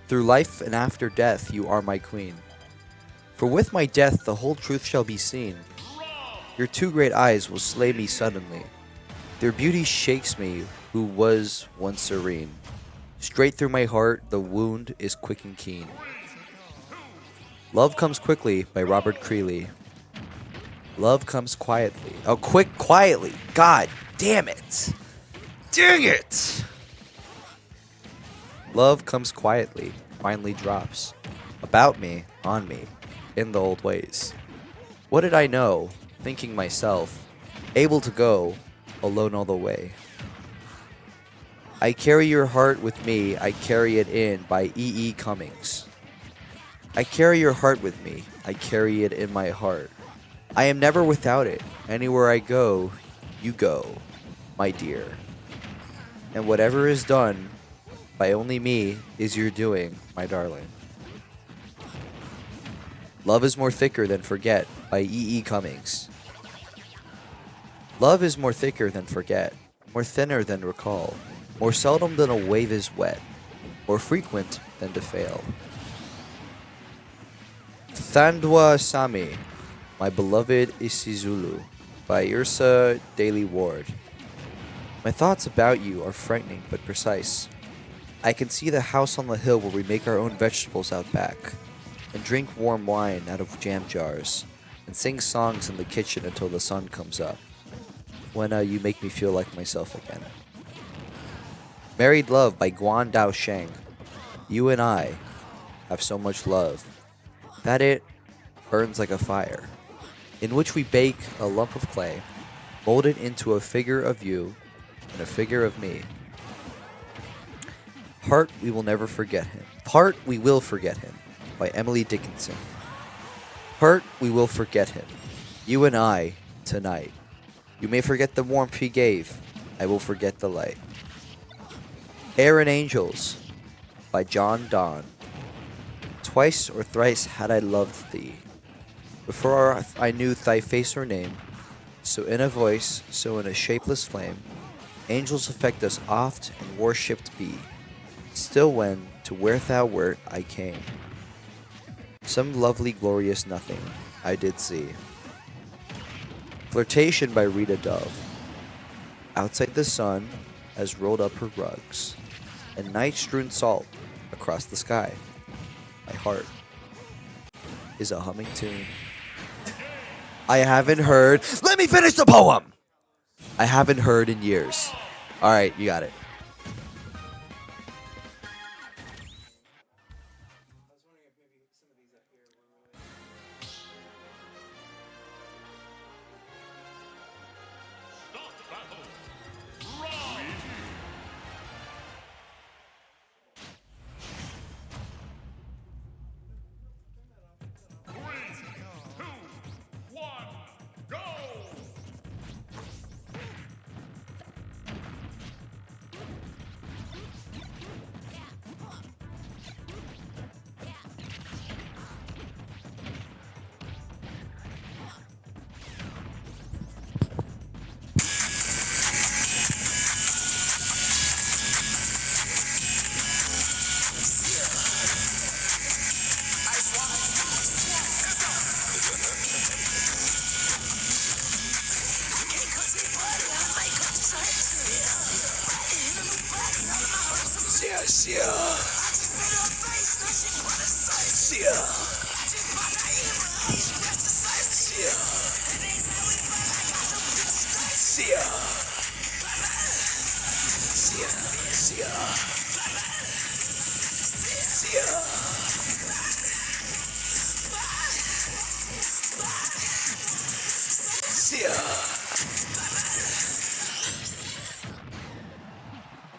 Through life and after death, you are my queen. For with my death, the whole truth shall be seen. Your two great eyes will slay me suddenly. Their beauty shakes me, who was once serene. Straight through my heart, the wound is quick and keen. Love Comes Quickly by Robert Creeley. Love comes quietly. Oh, quietly. God damn it. Dang it. Love comes quietly, finally drops. About me, on me, in the old ways. What did I know, thinking myself, able to go alone all the way? I carry your heart with me, I carry it in by E.E. Cummings. I carry your heart with me, I carry it in my heart. I am never without it. Anywhere I go, you go, my dear. And whatever is done by only me is your doing, my darling. Love is more thicker than forget by E.E. Cummings. Love is more thicker than forget, more thinner than recall, more seldom than a wave is wet, more frequent than to fail. Thandwa Sami, My Beloved Isizulu by Ursa Daly Ward. My thoughts about you are frightening but precise. I can see the house on the hill where we make our own vegetables out back, and drink warm wine out of jam jars, and sing songs in the kitchen until the sun comes up, when you make me feel like myself again. Married Love by Guan Dao Sheng. You and I have so much love that it burns like a fire, in which we bake a lump of clay, mold it into a figure of you and a figure of me. Part We Will Never Forget Him. Part We Will Forget Him by Emily Dickinson. Part We Will Forget Him. You and I, tonight. You may forget the warmth he gave. I will forget the light. Air and Angels by John Donne. Twice or thrice had I loved thee, before I knew thy face or name. So in a voice, so in a shapeless flame, angels affect us oft and worshipped be. Still when to where thou wert I came, some lovely glorious nothing I did see. Flirtation by Rita Dove. Outside the sun has rolled up her rugs, and night strewn salt across the sky. My heart is a humming tune. I haven't heard. Let me finish the poem! I haven't heard in years. Alright, you got it.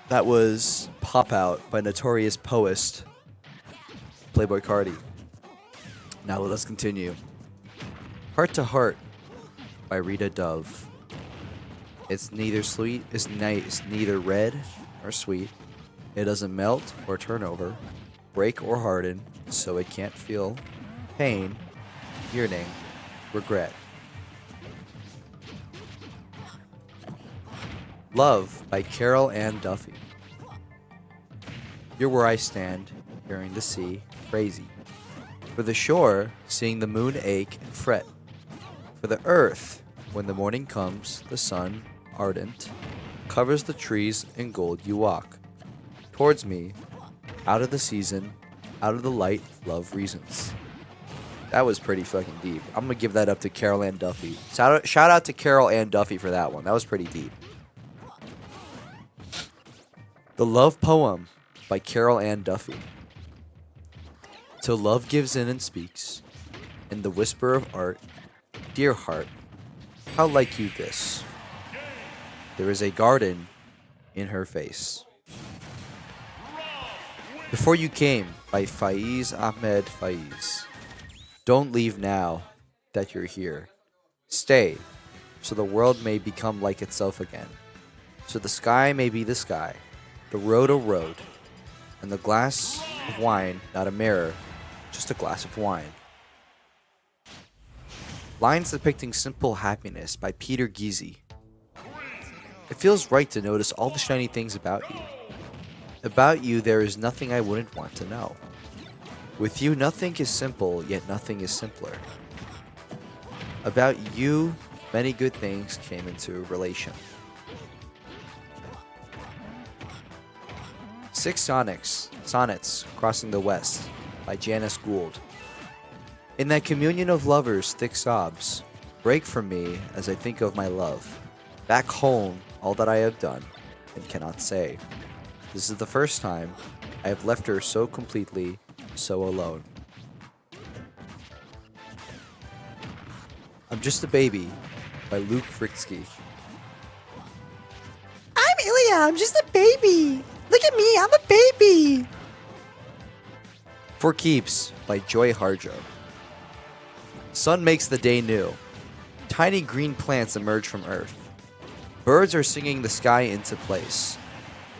That was Pop Out by Notorious Poet, Playboy Cardi. Now let us continue. Heart to Heart by Rita Dove. It's neither sweet, it's neither red or sweet. It doesn't melt or turn over, break or harden, so it can't feel pain, yearning, regret. Love by Carol Ann Duffy. You're where I stand, hearing the sea, crazy. For the shore, seeing the moon ache and fret. For the earth, when the morning comes, the sun, ardent, covers the trees in gold you walk. Towards me, out of the season, out of the light, love reasons. That was pretty fucking deep. I'm gonna give that up to Carol Ann Duffy. Shout out to Carol Ann Duffy for that one. That was pretty deep. The Love Poem by Carol Ann Duffy. Till love gives in and speaks, in the whisper of art, dear heart, how like you this? There is a garden in her face. Before You Came by Faiz Ahmed Faiz. Don't leave now that you're here. Stay, so the world may become like itself again. So the sky may be the sky, the road a road, and the glass of wine not a mirror, just a glass of wine. Lines depicting simple happiness by Peter Giese. It feels right to notice all the shiny things about you. About you, there is nothing I wouldn't want to know. With you, nothing is simple, yet nothing is simpler. About you, many good things came into relation. 6 Sonnets Crossing the West by Janice Gould. In that communion of lovers, thick sobs break from me as I think of my love. Back home, all that I have done and cannot say. This is the first time I have left her so completely, so alone. I'm Just a Baby by Luke Fritsky. I'm Ilya, I'm just a baby. Look at me, I'm a baby. For Keeps by Joy Harjo. Sun makes the day new. Tiny green plants emerge from earth. Birds are singing the sky into place.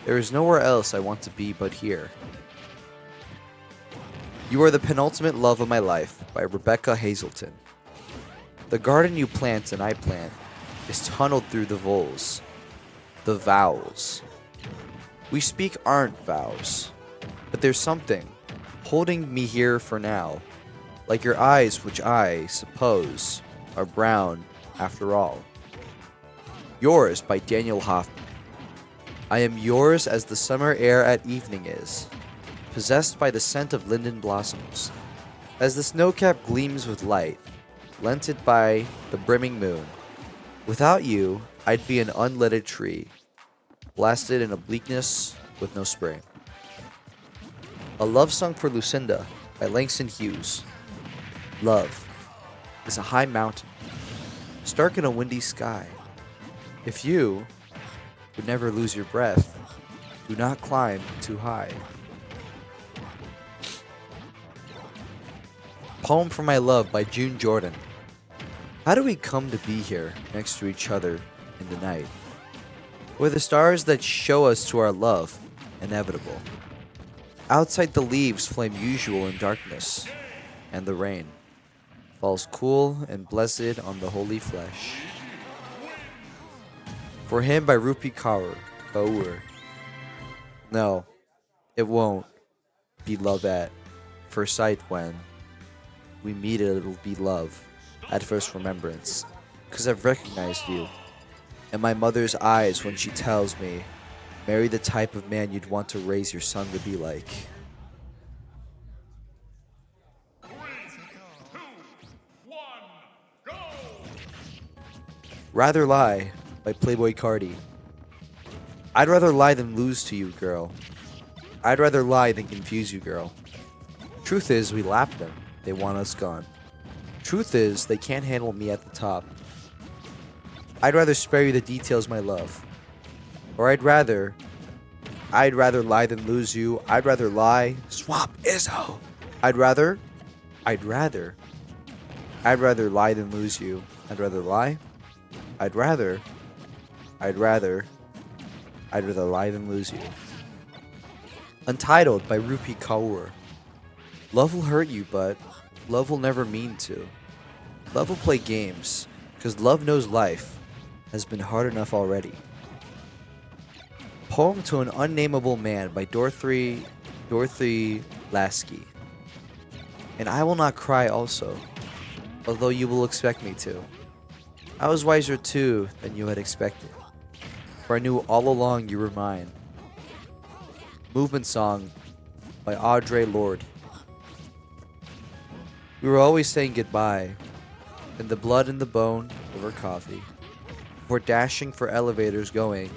There is nowhere else I want to be but here. You Are the Penultimate Love of My Life by Rebecca Hazelton. The garden you plant and I plant is tunneled through the voles, the vowels. We speak aren't vows, but there's something holding me here for now, like your eyes, which I suppose are brown after all. Yours by Daniel Hoffman. I am yours as the summer air at evening is, possessed by the scent of linden blossoms, as the snowcap gleams with light, lented by the brimming moon. Without you, I'd be an unlighted tree, blasted in a bleakness with no spring. A Love Song for Lucinda by Langston Hughes. Love is a high mountain, stark in a windy sky. If you would never lose your breath, do not climb too high. Poem for My Love by June Jordan. How do we come to be here next to each other in the night? Were the stars that show us to our love inevitable? Outside the leaves flame usual in darkness, and the rain falls cool and blessed on the holy flesh. For Him by Rupi Kaur. No, it won't be love at first sight when we meet, it'll be love at first remembrance, 'cause I've recognized you in my mother's eyes when she tells me, marry the type of man you'd want to raise your son to be like. Rather Lie by Playboy Cardi. I'd rather lie than lose to you, girl. I'd rather lie than confuse you, girl. Truth is, we lap them. They want us gone. Truth is, they can't handle me at the top. I'd rather spare you the details, my love. Or I'd rather lie than lose you. I'd rather lie. Swap Izzo. I'd rather lie than lose you. I'd rather lie. I'd rather lie than lose you. Untitled by Rupi Kaur. Love will hurt you, but love will never mean to. Love will play games, because love knows life has been hard enough already. Poem to an Unnameable Man by Dorothy Lasky. And I will not cry also, although you will expect me to. I was wiser too than you had expected, for I knew all along you were mine. Movement Song by Audre Lorde. We were always saying goodbye, in the blood and the bone over coffee, before dashing for elevators going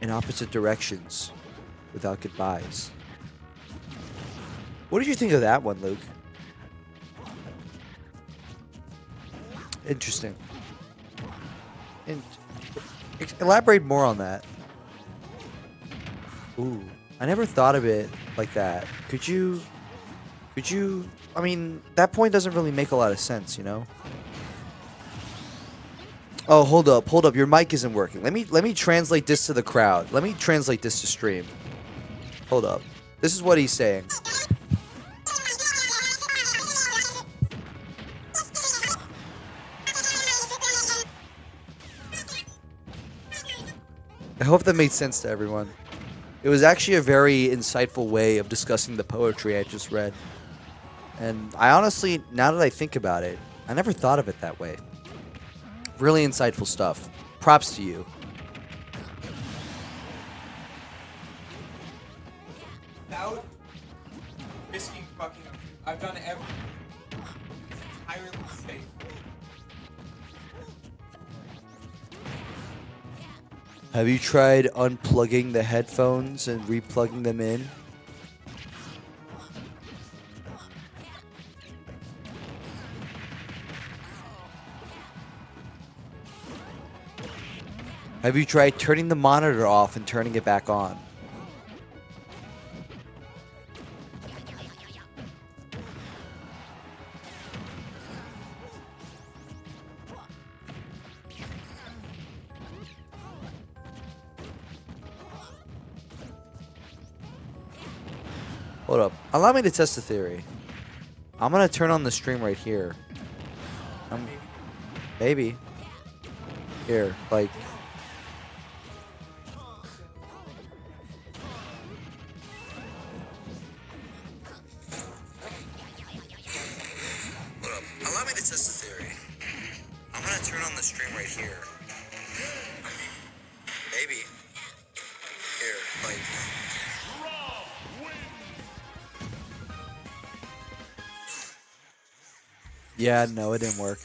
in opposite directions without goodbyes. What did you think of that one, Luke? Interesting. And elaborate more on that. Ooh, I never thought of it like that. Could you, I mean, that point doesn't really make a lot of sense, you know? Oh, hold up. Your mic isn't working. Let me translate this to the crowd. Let me translate this to stream. Hold up. This is what he's saying. I hope that made sense to everyone. It was actually a very insightful way of discussing the poetry I just read. And I honestly, now that I think about it, I never thought of it that way. Really insightful stuff. Props to you. Without risking fucking up, I've done everything. Entirely safe. Have you tried unplugging the headphones and replugging them in? Have you tried turning the monitor off and turning it back on? Hold up. Allow me to test the theory. I'm gonna turn on the stream right here. Maybe. Here, like... Hold up. Allow me to test the theory. I'm gonna turn on the stream right here. Maybe. Here, like... Yeah, no, it didn't work.